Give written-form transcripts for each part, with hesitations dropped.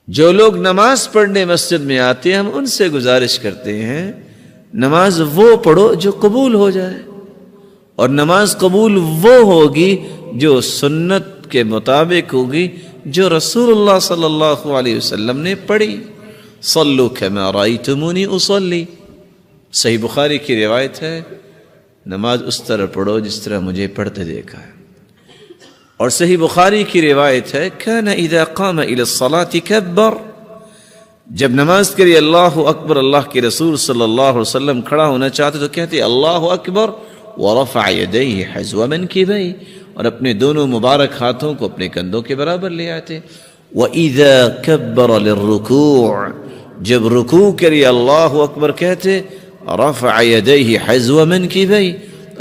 جو لوگ نماز پڑھنے مسجد میں آتے ہیں ہم ان سے گزارش کرتے ہیں نماز وہ پڑھو جو قبول ہو جائے، اور نماز قبول وہ ہوگی جو سنت کے مطابق ہوگی جو رسول اللہ صلی اللہ علیہ وسلم نے پڑھی. صلو کما رأیتمونی اصلی، صحیح بخاری کی روایت ہے، نماز اس طرح پڑھو جس طرح مجھے پڑھتے دیکھا ہے. اور صحیح بخاری کی روایت ہے کان اذا قام الى الصلاة کبر، جب نماز کے لیے اللہ اکبر اللہ کے رسول صلی اللہ علیہ وسلم کھڑا ہونا چاہتے تو کہتے اللہ اکبر ورفع یدیہ حذو منکبیہ، اور اپنے دونوں مبارک ہاتھوں کو اپنے کندھوں کے برابر لے آتے. وَإِذَا كَبَّرَ لِلرُّكُوعِ، جب رکوع کے لیے اللہ اکبر کہتے رفع یدیہ حذو منکبیہ،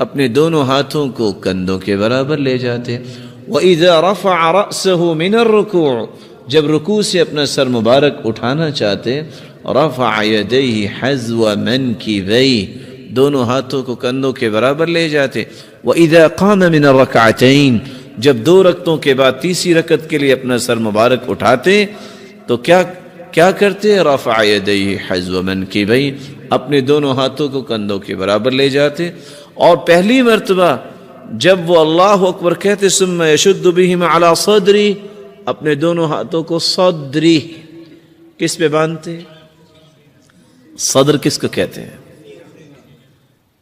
اپنے دونوں ہاتھوں کو کندھوں کے برابر لے جاتے. وَإِذَا رَفَعَ رَأْسَهُ مِنَ الرُّكُوعِ، جب رکوع سے اپنا سر مبارک اٹھانا چاہتے رفع یدیہ حذو منکبیہ، دونوں ہاتھوں کو کندھوں کے برابر لے جاتے. وَإِذَا قَامَ مِنَ الرَّكْعَتَيْنِ، جب دو رکعتوں کے بعد تیسری رکعت کے لیے اپنا سر مبارک اٹھاتے تو کیا کرتے رفع یدیہ حذو منکبیہ، اپنے دونوں ہاتھوں کو کندھوں کے برابر لے جاتے. اور پہلی مرتبہ جب وہ اللہ اکبر کہتے ثم یشد بہما علی صدری، اپنے دونوں ہاتھوں کو صدری کس پہ باندھتے؟ صدر کس کو کہتے ہیں؟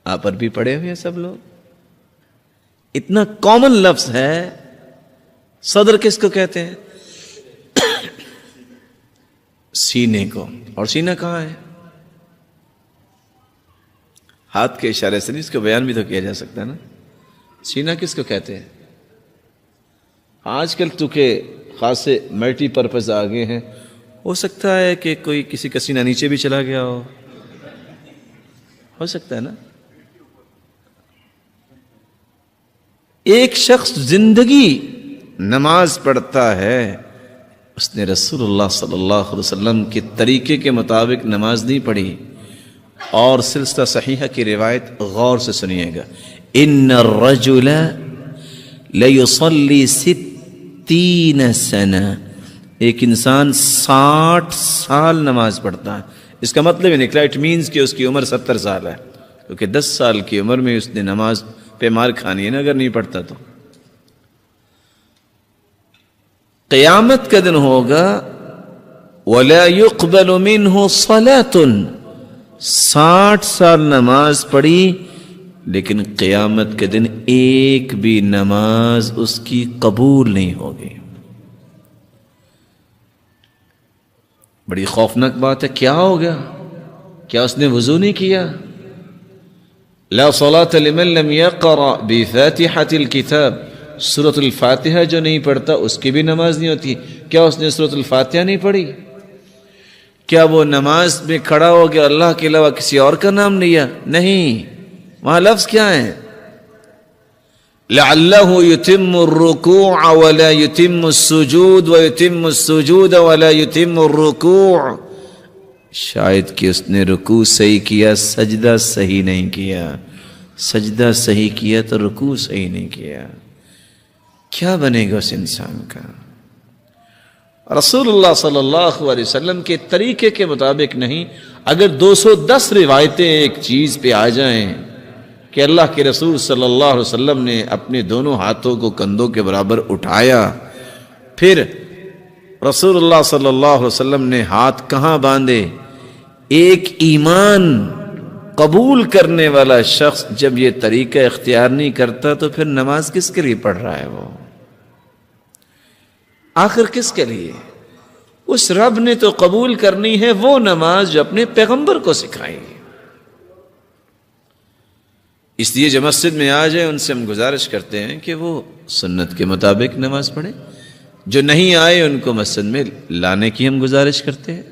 آپ عربی پڑھے ہوئے ہیں سب لوگ، اتنا کامن لفظ ہے. صدر کس کو کہتے ہیں؟ سینے کو. اور سینہ کہاں ہے؟ ہاتھ کے اشارے سے نہیں، اس کو بیان بھی تو کیا جا سکتا ہے نا. سینہ کس کو کہتے ہیں؟ آج کل تو کہ خاصے ملٹی پرپز آگے ہیں، ہو سکتا ہے کہ کوئی کسی کا سینہ نیچے بھی چلا گیا ہو سکتا ہے نا. ایک شخص زندگی نماز پڑھتا ہے، اس نے رسول اللہ صلی اللہ علیہ وسلم کے طریقے کے مطابق نماز نہیں پڑھی. اور سلسلہ صحیحہ کی روایت غور سے سنیے گا. ان الرجل لیصلی 60 سنہ، ایک انسان 60 سال نماز پڑھتا ہے. اس کا مطلب یہ نکلا اٹ مینز کہ اس کی عمر 70 سال ہے، کیونکہ 10 سال کی عمر میں اس نے نماز پہ مار کھانی ہے نا اگر نہیں پڑھتا تو. قیامت کا دن ہوگا وَلَا يُقْبَلُ مِنْهُ صَلَاةٌ، 60 سال نماز پڑھی لیکن قیامت کے دن ایک بھی نماز اس کی قبول نہیں ہوگی. بڑی خوفناک بات ہے. کیا ہو گیا؟ کیا اس نے وضو نہیں کیا؟ لا صلاة لمن لم يقرأ بفاتحة الكتاب، سورة الفاتحہ جو نہیں پڑھتا اس کی بھی نماز نہیں ہوتی. کیا اس نے سورة الفاتحہ نہیں پڑھی؟ کیا وہ نماز میں کھڑا ہو گیا اللہ کے علاوہ کسی اور کا نام لیا؟ نہیں. وہاں لفظ کیا ہے؟ لعلہ یتم الرکوع ولا یتم السجود ویتم السجود ولا یتم الرکوع، شاید کہ اس نے رکوع صحیح کیا سجدہ صحیح نہیں کیا، سجدہ صحیح کیا تو رکوع صحیح نہیں کیا. کیا بنے گا اس انسان کا؟ رسول اللہ صلی اللہ علیہ وسلم کے طریقے کے مطابق نہیں. اگر 210 روایتیں ایک چیز پہ آ جائیں کہ اللہ کے رسول صلی اللہ علیہ وسلم نے اپنے دونوں ہاتھوں کو کندھوں کے برابر اٹھایا، پھر رسول اللہ صلی اللہ علیہ وسلم نے ہاتھ کہاں باندھے، ایک ایمان قبول کرنے والا شخص جب یہ طریقہ اختیار نہیں کرتا تو پھر نماز کس کے لیے پڑھ رہا ہے؟ وہ آخر کس کے لیے؟ اس رب نے تو قبول کرنی ہے وہ نماز جو اپنے پیغمبر کو سکھائی. اس لیے جو مسجد میں آ جائیں ان سے ہم گزارش کرتے ہیں کہ وہ سنت کے مطابق نماز پڑھیں. جو نہیں آئے ان کو مسجد میں لانے کی ہم گزارش کرتے ہیں.